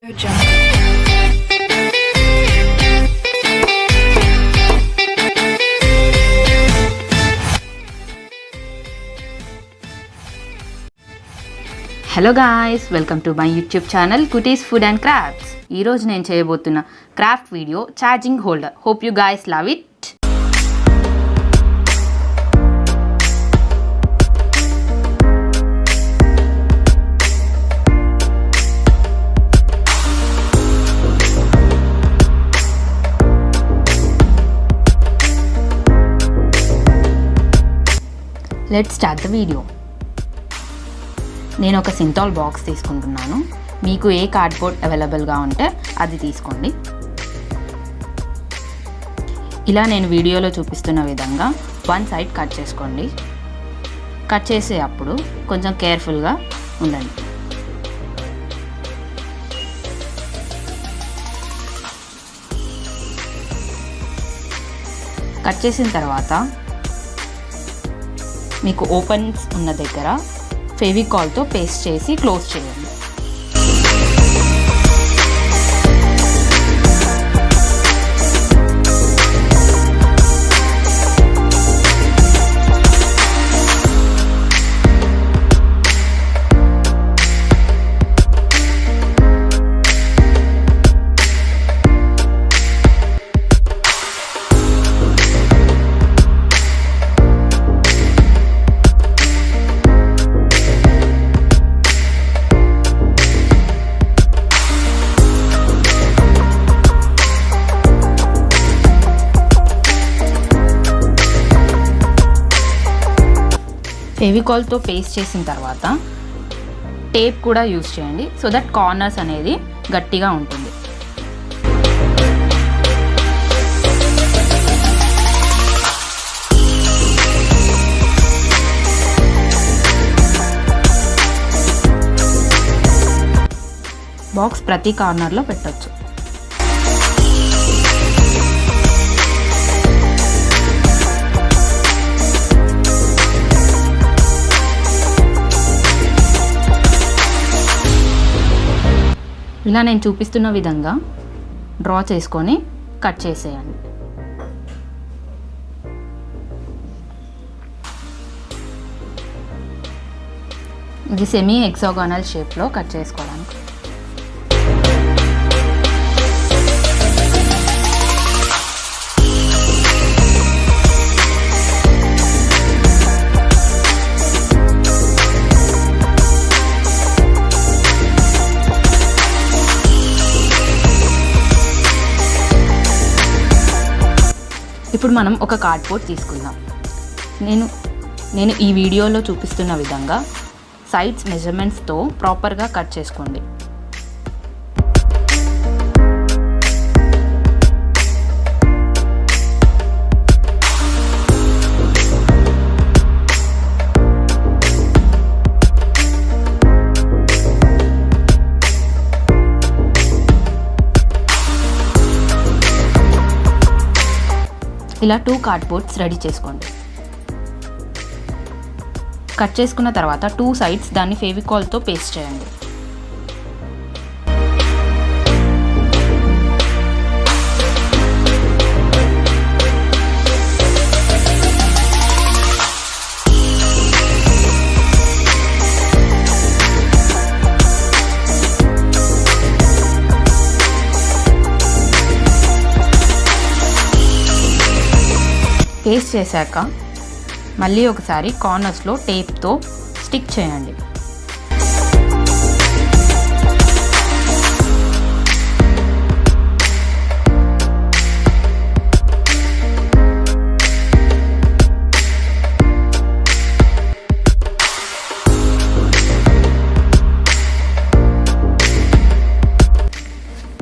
Hello guys, welcome to my YouTube channel cuties food and crafts. ఈరోజు నేను చేయబోతున్న craft video charging holder. Hope you guys love it. Let's start the video. నేను ఒక Cinthol box తీసుకుంటున్నాను. మీకు ఏ cardboard అవైలబుల్గా ఉంటే అది తీసుకోండి. ఇలా నేను వీడియోలో చూపిస్తున్న విధంగా వన్ సైడ్ కట్ చేసుకోండి. కట్ చేసేటప్పుడు కొంచెం కేర్ఫుల్గా ఉండండి. కట్ చేసిన తర్వాత మీకు ఓపెన్స్ ఉన్న దగ్గర ఫెవికాల్తో పేస్ట్ చేసి క్లోజ్ చేయండి. ఫెవికాల్తో పేస్ట్ చేసిన తర్వాత టేప్ కూడా యూజ్ చేయండి, సో దట్ కార్నర్స్ అనేది గట్టిగా ఉంటుంది. బాక్స్ ప్రతి కార్నర్లో పెట్టొచ్చు. ఇలా నేను చూపిస్తున్న విధంగా డ్రా చేసుకొని కట్ చేసేయండి. ఇది సెమీ హెక్సాగోనల్ షేప్లో కట్ చేసుకోవడానికి. ఇప్పుడు మనం ఒక కార్డ్బోర్డ్ తీసుకుందాం. నేను ఈ వీడియోలో చూపిస్తున్న విధంగా సైడ్స్ మెజర్మెంట్స్తో ప్రాపర్గా కట్ చేసుకోండి. ఇలా 2 కార్డ్బోర్డ్స్ రెడీ చేసుకోండి. కట్ చేసుకున్న తర్వాత 2 సైడ్స్ దాన్ని ఫెవికాల్తో పేస్ట్ చేయండి. పేస్ట్ చేశాక మళ్ళీ ఒకసారి కార్నర్స్లో టేప్తో స్టిక్ చేయండి.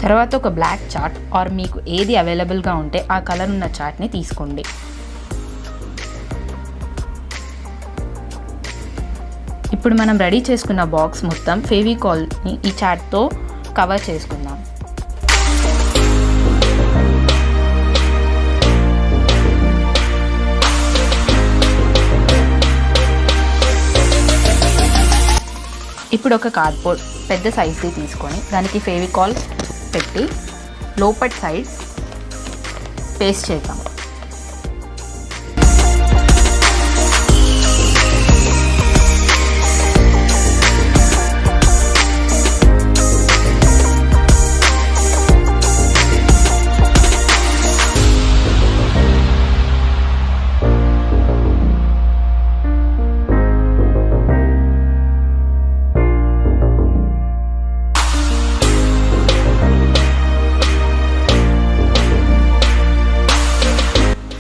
తర్వాత ఒక బ్లాక్ చార్ట్ ఆర్ మీకు ఏది అవైలబుల్గా ఉంటే ఆ కలర్ ఉన్న చార్ట్ని తీసుకోండి. ఇప్పుడు మనం రెడీ చేసుకున్న బాక్స్ మొత్తం ఫెవికాల్ని ఈ చార్ట్తో కవర్ చేసుకుందాం. ఇప్పుడు ఒక కార్డ్బోర్డ్ పెద్ద సైజ్ది తీసుకొని దానికి ఫెవికాల్ పెట్టి లోపటి సైడ్ పేస్ట్ చేద్దాం.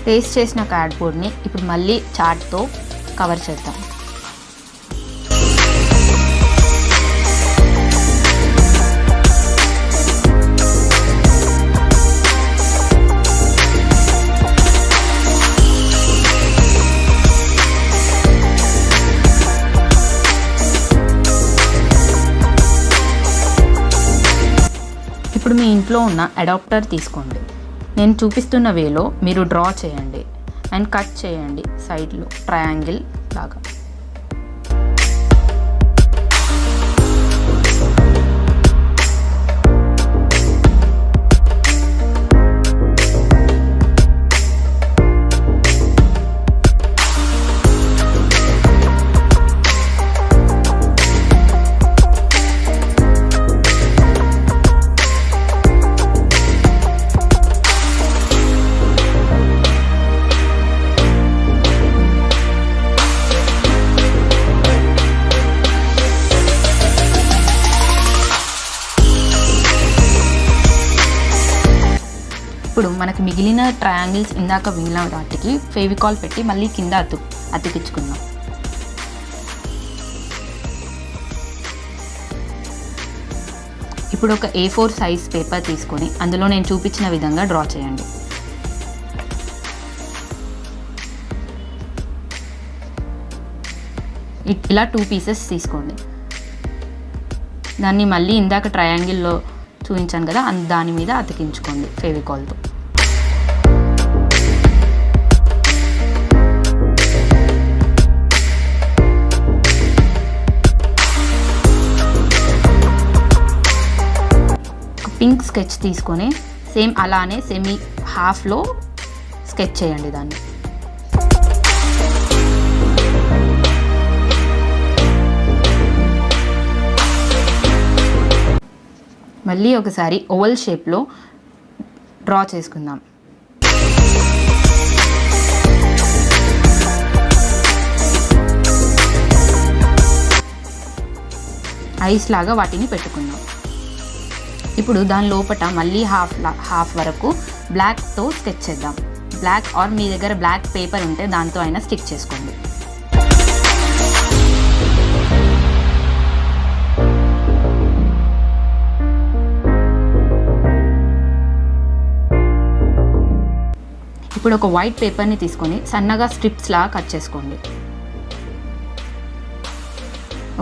పేస్ట్ చేసిన కార్డ్బోర్డ్ని ఇప్పుడు మళ్ళీ చార్ట్తో కవర్ చేద్దాం. ఇప్పుడు మీ ఇంట్లో ఉన్న అడాప్టర్ తీసుకోండి. నేను చూపిస్తున్న వేలో మీరు డ్రా చేయండి అండ్ కట్ చేయండి సైడ్లో ట్రయాంగిల్ లాగా. ఇప్పుడు మనకి మిగిలిన ట్రయాంగిల్స్ ఇందాక మిగిలిన వాటికి ఫెవికాల్ పెట్టి మళ్ళీ కింద అతికించుకుందాం. ఇప్పుడు ఒక A4 సైజ్ పేపర్ తీసుకొని అందులో నేను చూపించిన విధంగా డ్రా చేయండి. ఇలా 2 పీసెస్ తీసుకోండి. దాన్ని మళ్ళీ ఇందాక ట్రయాంగిల్లో చూపించాను కదా, దాని మీద అతికించుకోండి ఫెవికాల్తో. పింక్ స్కెచ్ తీసుకొని సేమ్ అలానే సెమీ హాఫ్లో స్కెచ్ చేయండి దాన్ని. మళ్ళీ ఒకసారి ఓవల్ షేప్లో డ్రా చేసుకుందాం. ఐస్ లాగా వాటిని పెట్టుకుందాం. ఇప్పుడు దాని లోపల మళ్ళీ హాఫ్ వరకు బ్లాక్తో స్కెచ్ చేద్దాం. బ్లాక్ ఆర్ మీ దగ్గర బ్లాక్ పేపర్ ఉంటే దాంతో అయినా స్టిక్ చేసుకోండి. ఇప్పుడు ఒక వైట్ పేపర్ని తీసుకొని సన్నగా స్ట్రిప్స్లా కట్ చేసుకోండి.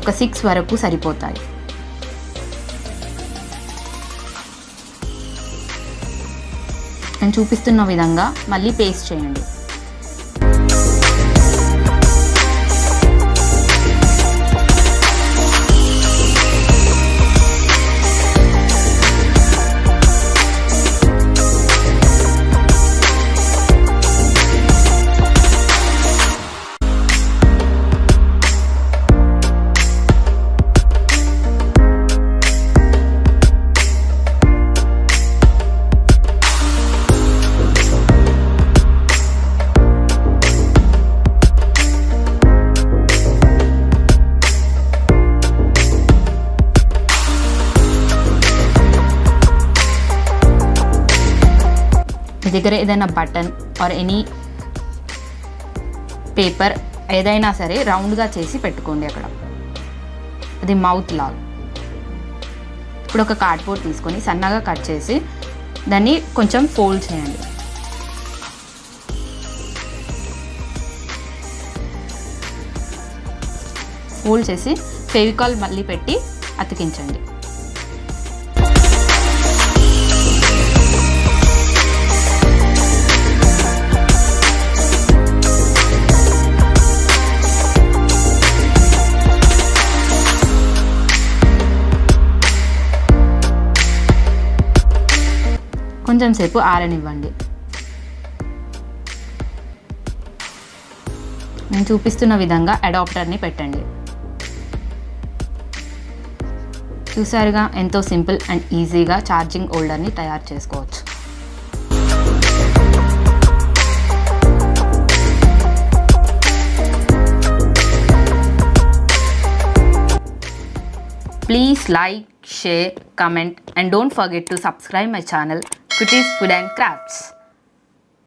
ఒక 6 వరకు సరిపోతాయి. నేను చూపిస్తున్న విధంగా మళ్ళీ పేస్ట్ చేయండి. మీ దగ్గర ఏదైనా బటన్ ఆర్ ఎనీ పేపర్ ఏదైనా సరే రౌండ్గా చేసి పెట్టుకోండి అక్కడ, అది మౌత్ లాగా. ఇప్పుడు ఒక కార్డ్బోర్డ్ తీసుకొని సన్నగా కట్ చేసి దాన్ని కొంచెం ఫోల్డ్ చేయండి. ఫోల్డ్ చేసి ఫెవికాల్ మళ్ళీ పెట్టి అతికించండి. కొంచెం సేపు ఆరనివ్వండి. నేను చూపిస్తున్న విధంగా అడాప్టర్ని పెట్టండి. చూసారుగా, ఎంతో సింపుల్ అండ్ ఈజీగా ఛార్జింగ్ హోల్డర్ని తయారు చేసుకోవచ్చు. Please like, share, comment and don't forget to subscribe my channel Kutty's Food and Crafts.